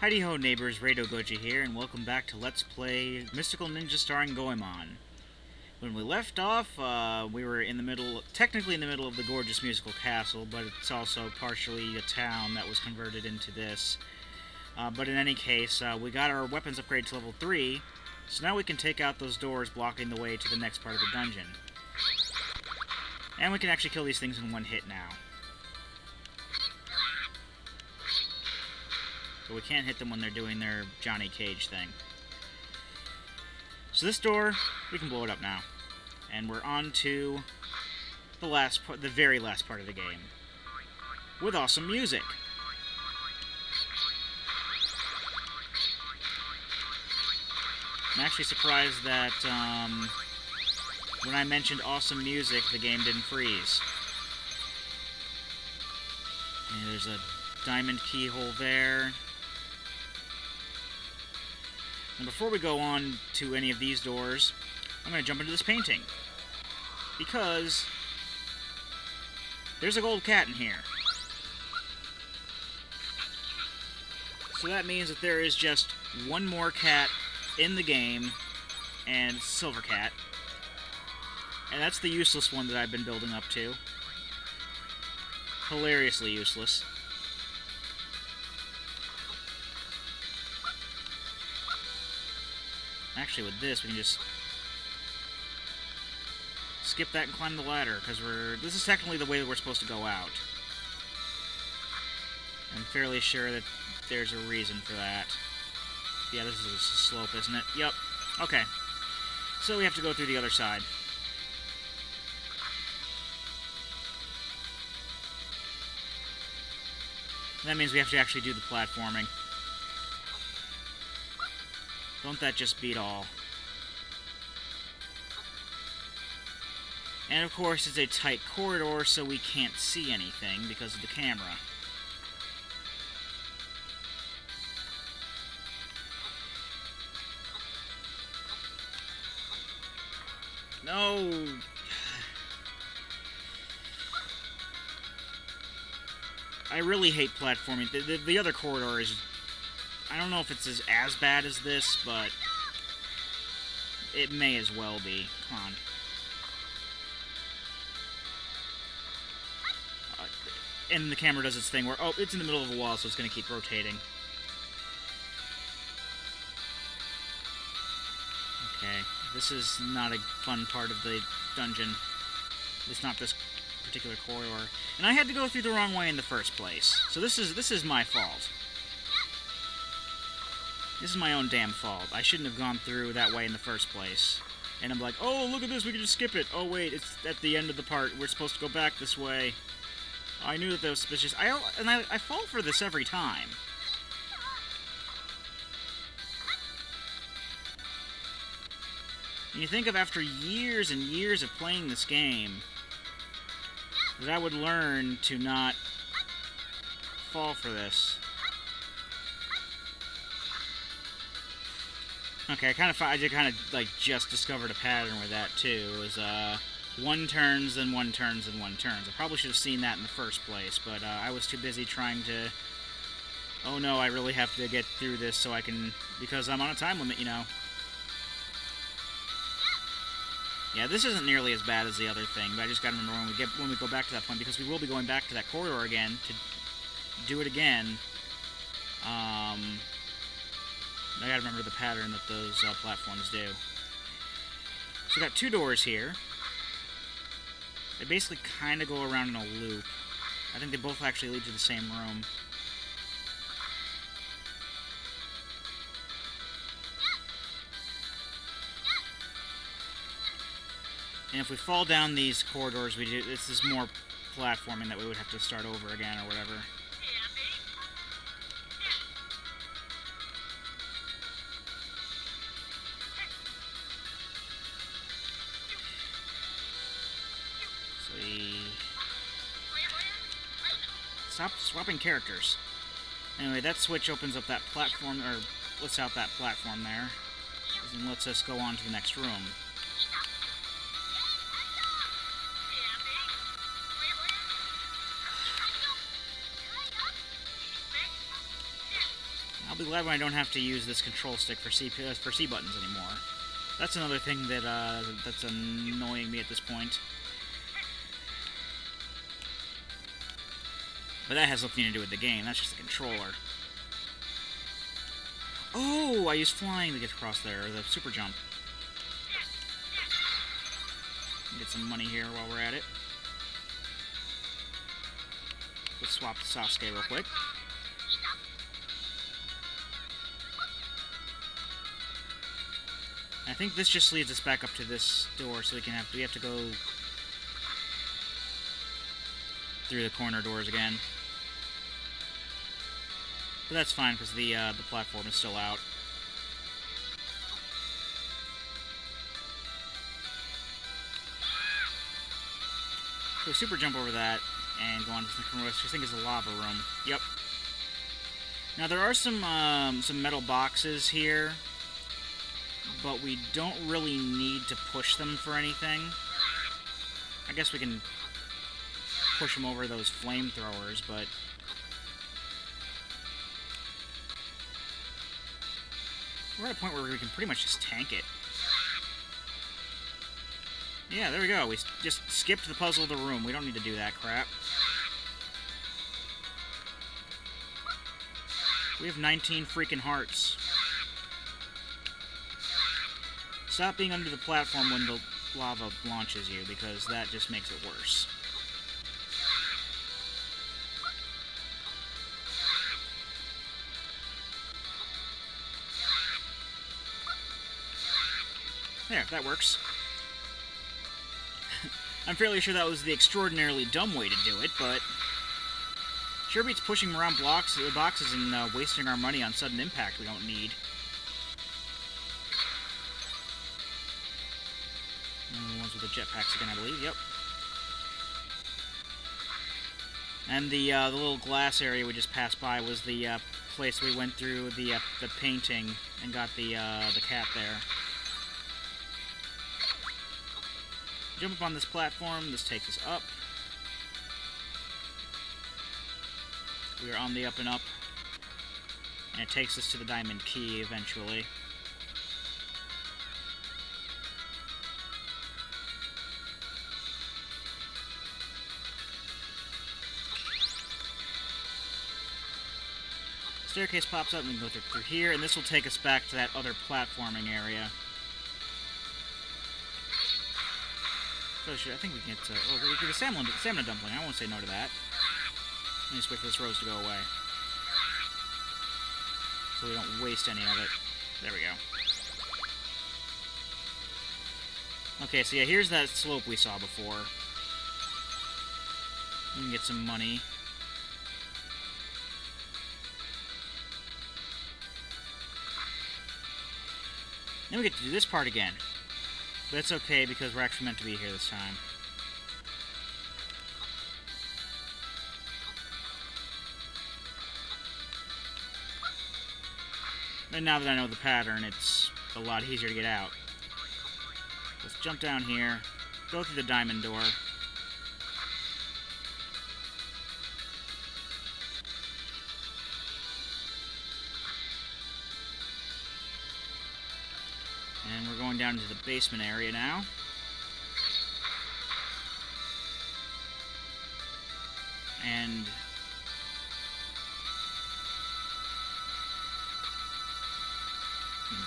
Heidi ho neighbors, Radio Goji here, and welcome back to Let's Play Mystical Ninja starring Goemon. When we left off, we were technically in the middle of the gorgeous musical castle, but it's also partially a town that was converted into this. But in any case, we got our weapons upgrade to level 3, so now we can take out those doors blocking the way to the next part of the dungeon. And we can actually kill these things in one hit now. But we can't hit them when they're doing their Johnny Cage thing. So this door, we can blow it up now. And we're on to the very last part of the game. With awesome music. I'm actually surprised that when I mentioned awesome music, the game didn't freeze. And there's a diamond keyhole there. And before we go on to any of these doors, I'm going to jump into this painting. Because there's a gold cat in here. So that means that there is just one more cat in the game, and silver cat. And that's the useless one that I've been building up to. Hilariously useless. Actually, with this, we can just skip that and climb the ladder, because this is technically the way that we're supposed to go out. I'm fairly sure that there's a reason for that. Yeah, this is a slope, isn't it? Yep. Okay. So we have to go through the other side. And that means we have to actually do the platforming. Don't that just beat all? And of course, it's a tight corridor, so we can't see anything because of the camera. No! I really hate platforming. The other corridor is... I don't know if it's as bad as this, but it may as well be. Come on. And the camera does its thing where, oh, it's in the middle of a wall, so it's going to keep rotating. Okay, this is not a fun part of the dungeon. At least not this particular corridor. And I had to go through the wrong way in the first place. So this is my fault. This is my own damn fault. I shouldn't have gone through that way in the first place. And I'm like, oh, look at this, we can just skip it. Oh, wait, it's at the end of the part. We're supposed to go back this way. I knew that was suspicious. I fall for this every time. And you think of after years and years of playing this game, that I would learn to not fall for this. Okay, I did kind of like just discovered a pattern with that too. It was one turns, then one turns, then one turns. I probably should have seen that in the first place, but I was too busy trying to. Oh no, I really have to get through this so I can, because I'm on a time limit, you know. Yeah, this isn't nearly as bad as the other thing, but I just gotta remember when we go back to that point, because we will be going back to that corridor again to do it again. I gotta remember the pattern that those platforms do. So we got two doors here. They basically kind of go around in a loop. I think they both actually lead to the same room. And if we fall down these corridors, this is more platforming that we would have to start over again or whatever. Stop swapping characters. Anyway, that switch opens up that platform, or lets out that platform there, and lets us go on to the next room. I'll be glad when I don't have to use this control stick for C buttons anymore. That's another thing that that's annoying me at this point. But that has nothing to do with the game. That's just the controller. Oh, I used flying to get across there, or the super jump. Get some money here while we're at it. Let's swap to Sasuke real quick. I think this just leads us back up to this door, so we have to go through the corner doors again. But that's fine, because the platform is still out. So super jump over that, and go on to the room, which I think is the lava room. Yep. Now there are some metal boxes here, but we don't really need to push them for anything. I guess we can push them over those flamethrowers, but we're at a point where we can pretty much just tank it. Yeah, there we go. We just skipped the puzzle of the room. We don't need to do that crap. We have 19 freaking hearts. Stop being under the platform when the lava launches you, because that just makes it worse. There, that works. I'm fairly sure that was the extraordinarily dumb way to do it, but sure beats pushing around boxes and wasting our money on sudden impact we don't need. And the ones with the jetpacks again, I believe. Yep. And the little glass area we just passed by was the place we went through the painting and got the cat there. Jump up on this platform. This takes us up. We are on the up and up. And it takes us to the diamond key eventually. Staircase pops up and we can go through here, and this will take us back to that other platforming area. So I think we can get to... Oh, we get a salmon dumpling. I won't say no to that. Let me just wait for this rose to go away, so we don't waste any of it. There we go. Okay, so yeah, here's that slope we saw before. We can get some money. Then we get to do this part again. But it's okay, because we're actually meant to be here this time. And now that I know the pattern, it's a lot easier to get out. Let's jump down here, go through the diamond door. And we're going down into the basement area now. And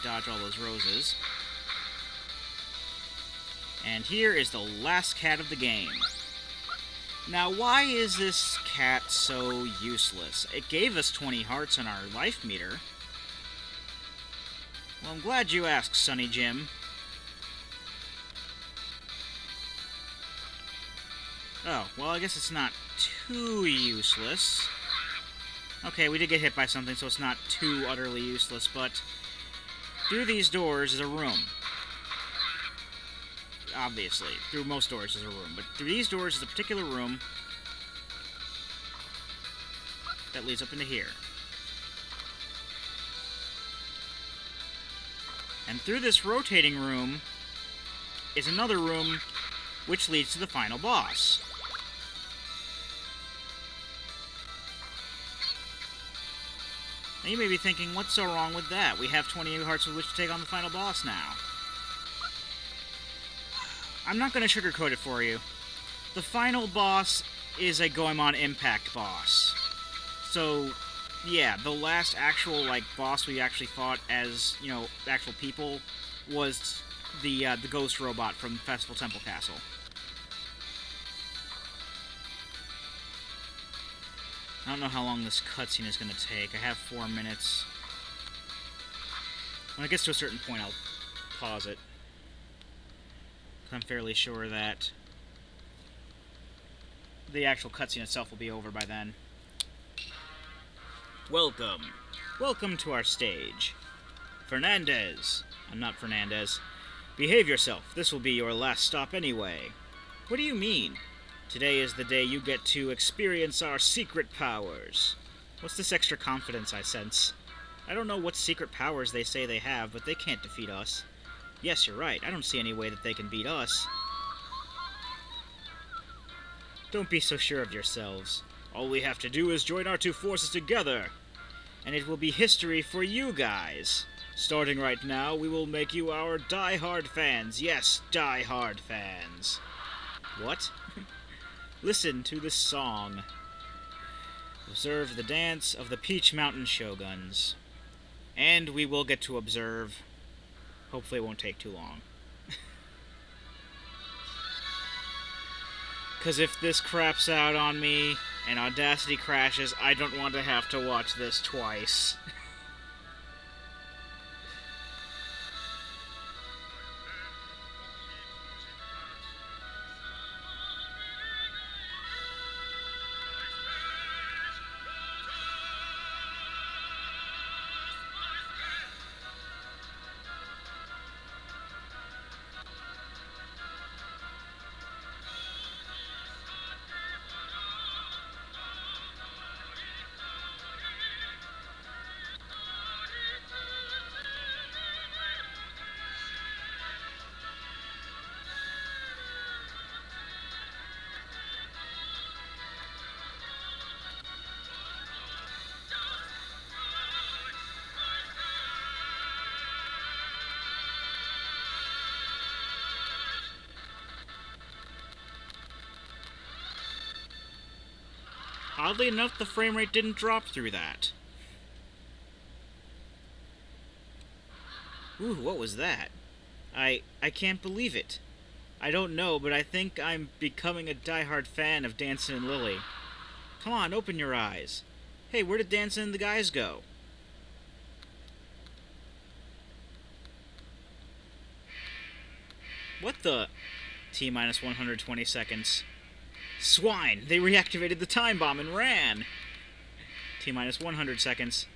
dodge all those roses. And here is the last cat of the game. Now, why is this cat so useless? It gave us 20 hearts on our life meter. Well, I'm glad you asked, Sonny Jim. Oh, well, I guess it's not too useless. Okay, we did get hit by something, so it's not too utterly useless, but through these doors is a room. Obviously, through most doors is a room, but through these doors is a particular room that leads up into here. And through this rotating room is another room which leads to the final boss. Now you may be thinking, what's so wrong with that? We have 20 hearts with which to take on the final boss now. I'm not going to sugarcoat it for you. The final boss is a Goemon Impact boss. So, yeah, the last actual, boss we actually fought as, actual people was the ghost robot from Festival Temple Castle. I don't know how long this cutscene is going to take. I have 4 minutes. When it gets to a certain point, I'll pause it. I'm fairly sure that the actual cutscene itself will be over by then. Welcome. Welcome to our stage. Fernandez. I'm not Fernandez. Behave yourself. This will be your last stop anyway. What do you mean? Today is the day you get to experience our secret powers. What's this extra confidence I sense? I don't know what secret powers they say they have, but they can't defeat us. Yes, you're right. I don't see any way that they can beat us. Don't be so sure of yourselves. All we have to do is join our two forces together, and it will be history for you guys. Starting right now, we will make you our die-hard fans. Yes, die-hard fans. What? Listen to this song. Observe the dance of the Peach Mountain Shoguns. And we will get to observe. Hopefully it won't take too long. Because if this craps out on me and Audacity crashes, I don't want to have to watch this twice. Oddly enough, the frame rate didn't drop through that. Ooh, what was that? I can't believe it. I don't know, but I think I'm becoming a diehard fan of Dancin' and Lily. Come on, open your eyes. Hey, where did Dancin' and the guys go? What the? T-minus 120 seconds. Swine! They reactivated the time bomb and ran! T-minus 100 seconds.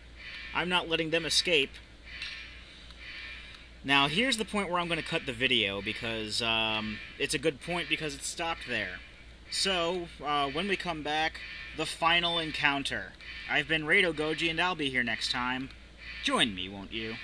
I'm not letting them escape. Now, here's the point where I'm going to cut the video, because it's a good point because it stopped there. So, when we come back, the final encounter. I've been Rado Goji, and I'll be here next time. Join me, won't you?